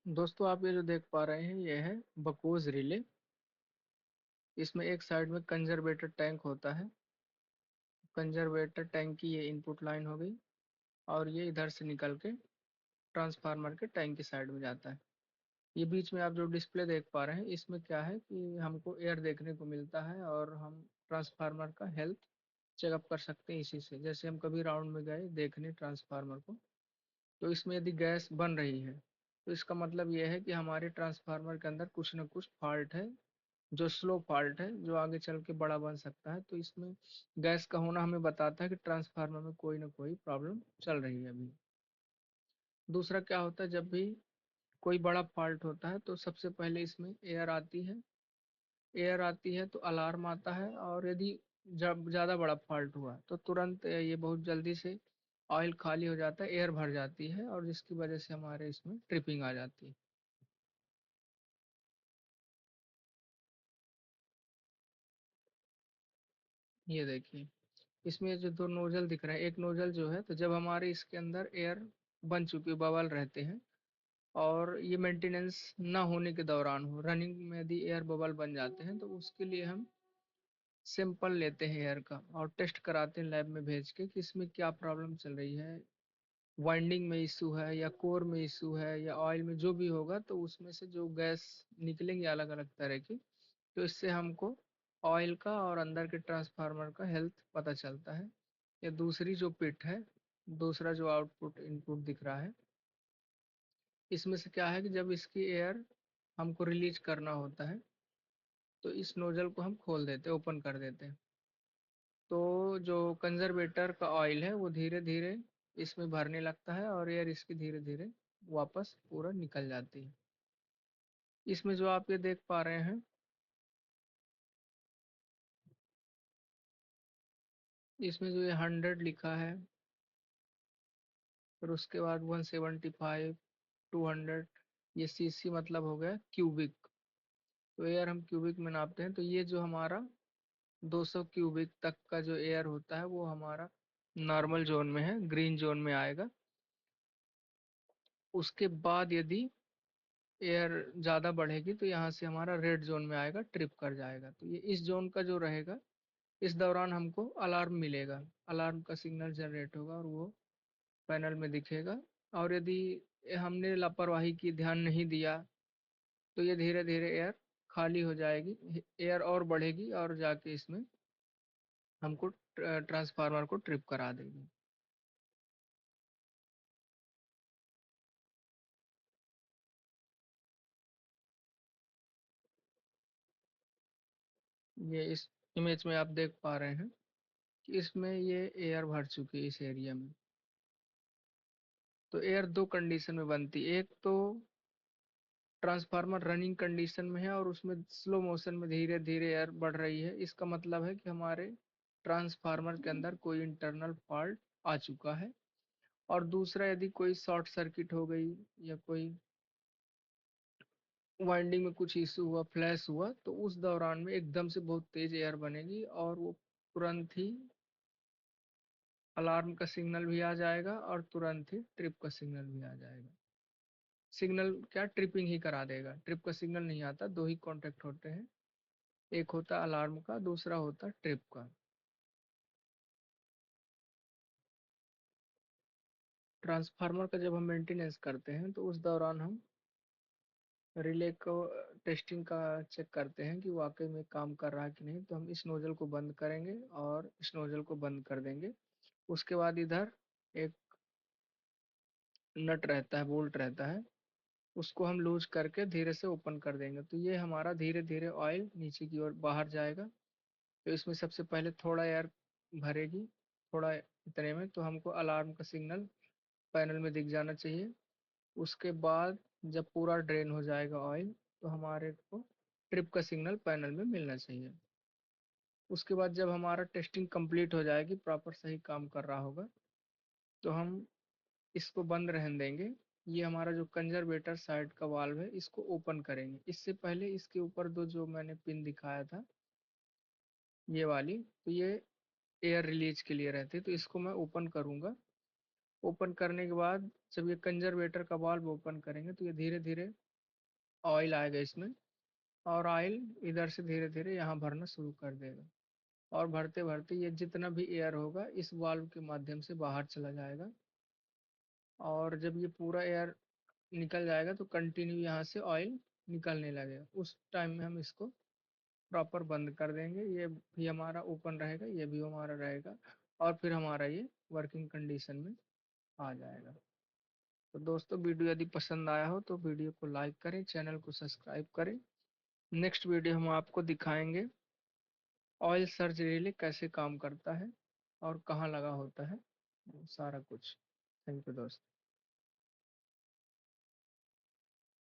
दोस्तों आप ये जो देख पा रहे हैं ये है बकोज रिले। इसमें एक साइड में कंजर्वेटर टैंक होता है। कंजर्वेटर टैंक की ये इनपुट लाइन हो गई और ये इधर से निकल के ट्रांसफार्मर के टैंक की साइड में जाता है। ये बीच में आप जो डिस्प्ले देख पा रहे हैं इसमें क्या है कि हमको एयर देखने को मिलता है और हम ट्रांसफार्मर का हेल्थ चेकअप कर सकते हैं इसी से। जैसे हम कभी राउंड में गए देखने ट्रांसफार्मर को, तो इसमें यदि गैस बन रही है तो इसका मतलब यह है कि हमारे ट्रांसफार्मर के अंदर कुछ न कुछ फॉल्ट है, जो स्लो फॉल्ट है, जो आगे चल के बड़ा बन सकता है। तो इसमें गैस का होना हमें बताता है कि ट्रांसफार्मर में कोई ना कोई प्रॉब्लम चल रही है अभी। दूसरा क्या होता है, जब भी कोई बड़ा फॉल्ट होता है तो सबसे पहले इसमें एयर आती है। एयर आती है तो अलार्म आता है, और यदि जब ज़्यादा बड़ा फॉल्ट हुआ तो तुरंत ये बहुत जल्दी से ऑयल खाली हो जाता है, एयर भर जाती है, और जिसकी वजह से हमारे इसमें ट्रिपिंग आ जाती है। ये देखिए, इसमें जो दो नोजल दिख रहे हैं, एक नोजल जो है, तो जब हमारे इसके अंदर एयर बन चुकी बबल रहते हैं और ये मेंटेनेंस ना होने के दौरान हो, रनिंग में यदि एयर बबल बन जाते हैं तो उसके लिए हम सैंपल लेते हैं एयर का और टेस्ट कराते हैं लैब में भेज के कि इसमें क्या प्रॉब्लम चल रही है। वाइंडिंग में इशू है या कोर में इशू है या ऑयल में, जो भी होगा तो उसमें से जो गैस निकलेंगे अलग अलग तरह की, तो इससे हमको ऑयल का और अंदर के ट्रांसफार्मर का हेल्थ पता चलता है। या दूसरी जो पिट है, दूसरा जो आउटपुट इनपुट दिख रहा है, इसमें से क्या है कि जब इसकी एयर हमको रिलीज करना होता है तो इस नोजल को हम खोल देते हैं, ओपन कर देते हैं। तो जो कंजर्वेटर का ऑयल है वो धीरे धीरे इसमें भरने लगता है और एयर इसकी धीरे धीरे वापस पूरा निकल जाती है। इसमें जो आप ये देख पा रहे हैं, इसमें जो ये 100 लिखा है, फिर उसके बाद 175, 200, ये सीसी मतलब हो गया क्यूबिक। तो एयर हम क्यूबिक में नापते हैं, तो ये जो हमारा 200 क्यूबिक तक का जो एयर होता है वो हमारा नॉर्मल जोन में है, ग्रीन जोन में आएगा। उसके बाद यदि एयर ज़्यादा बढ़ेगी तो यहाँ से हमारा रेड जोन में आएगा, ट्रिप कर जाएगा। तो ये इस जोन का जो रहेगा, इस दौरान हमको अलार्म मिलेगा, अलार्म का सिग्नल जनरेट होगा और वो पैनल में दिखेगा। और यदि हमने लापरवाही की, ध्यान नहीं दिया, तो ये धीरे धीरे एयर खाली हो जाएगी, एयर और बढ़ेगी और जाके इसमें हमको ट्रांसफार्मर को ट्रिप करा देगी। ये इस इमेज में आप देख पा रहे हैं कि इसमें ये एयर भर चुकी है इस एरिया में। तो एयर दो कंडीशन में बनती है, एक तो ट्रांसफार्मर रनिंग कंडीशन में है और उसमें स्लो मोशन में धीरे धीरे एयर बढ़ रही है, इसका मतलब है कि हमारे ट्रांसफार्मर के अंदर कोई इंटरनल फॉल्ट आ चुका है। और दूसरा, यदि कोई शॉर्ट सर्किट हो गई या कोई वाइंडिंग में कुछ इशू हुआ, फ्लैश हुआ, तो उस दौरान में एकदम से बहुत तेज एयर बनेगी और वो तुरंत ही अलार्म का सिग्नल भी आ जाएगा और तुरंत ही ट्रिप का सिग्नल भी आ जाएगा। सिग्नल क्या, ट्रिपिंग ही करा देगा, ट्रिप का सिग्नल नहीं आता। दो ही कॉन्टेक्ट होते हैं, एक होता अलार्म का, दूसरा होता ट्रिप का। ट्रांसफार्मर का जब हम मेंटेनेंस करते हैं तो उस दौरान हम रिले को टेस्टिंग का चेक करते हैं कि वाकई में काम कर रहा है कि नहीं। तो हम इस नोजल को बंद करेंगे और इस नोजल को बंद कर देंगे। उसके बाद इधर एक नट रहता है, बोल्ट रहता है, उसको हम लूज करके धीरे से ओपन कर देंगे। तो ये हमारा धीरे धीरे ऑयल नीचे की ओर बाहर जाएगा। तो इसमें सबसे पहले थोड़ा एयर भरेगी, थोड़ा इतने में तो हमको अलार्म का सिग्नल पैनल में दिख जाना चाहिए। उसके बाद जब पूरा ड्रेन हो जाएगा ऑयल, तो हमारे को ट्रिप का सिग्नल पैनल में मिलना चाहिए। उसके बाद जब हमारा टेस्टिंग कंप्लीट हो जाएगी, प्रॉपर सही काम कर रहा होगा, तो हम इसको बंद रहने देंगे। ये हमारा जो कंजर्वेटर साइड का वाल्व है इसको ओपन करेंगे। इससे पहले इसके ऊपर दो जो मैंने पिन दिखाया था, ये वाली, तो ये एयर रिलीज के लिए रहती है, तो इसको मैं ओपन करूंगा। ओपन करने के बाद जब ये कंजर्वेटर का वाल्व ओपन करेंगे तो ये धीरे धीरे ऑयल आएगा इसमें, और ऑयल इधर से धीरे धीरे यहाँ भरना शुरू कर देगा। और भरते भरते ये जितना भी एयर होगा इस वाल्व के माध्यम से बाहर चला जाएगा। और जब ये पूरा एयर निकल जाएगा तो कंटिन्यू यहाँ से ऑयल निकलने लगेगा। उस टाइम में हम इसको प्रॉपर बंद कर देंगे, ये भी हमारा ओपन रहेगा, ये भी हमारा रहेगा, और फिर हमारा ये वर्किंग कंडीशन में आ जाएगा। तो दोस्तों, वीडियो यदि पसंद आया हो तो वीडियो को लाइक करें, चैनल को सब्सक्राइब करें। नेक्स्ट वीडियो हम आपको दिखाएंगे ऑयल सर्च रिले कैसे काम करता है और कहाँ लगा होता है, वो सारा कुछ। थैंक यू दोस्त।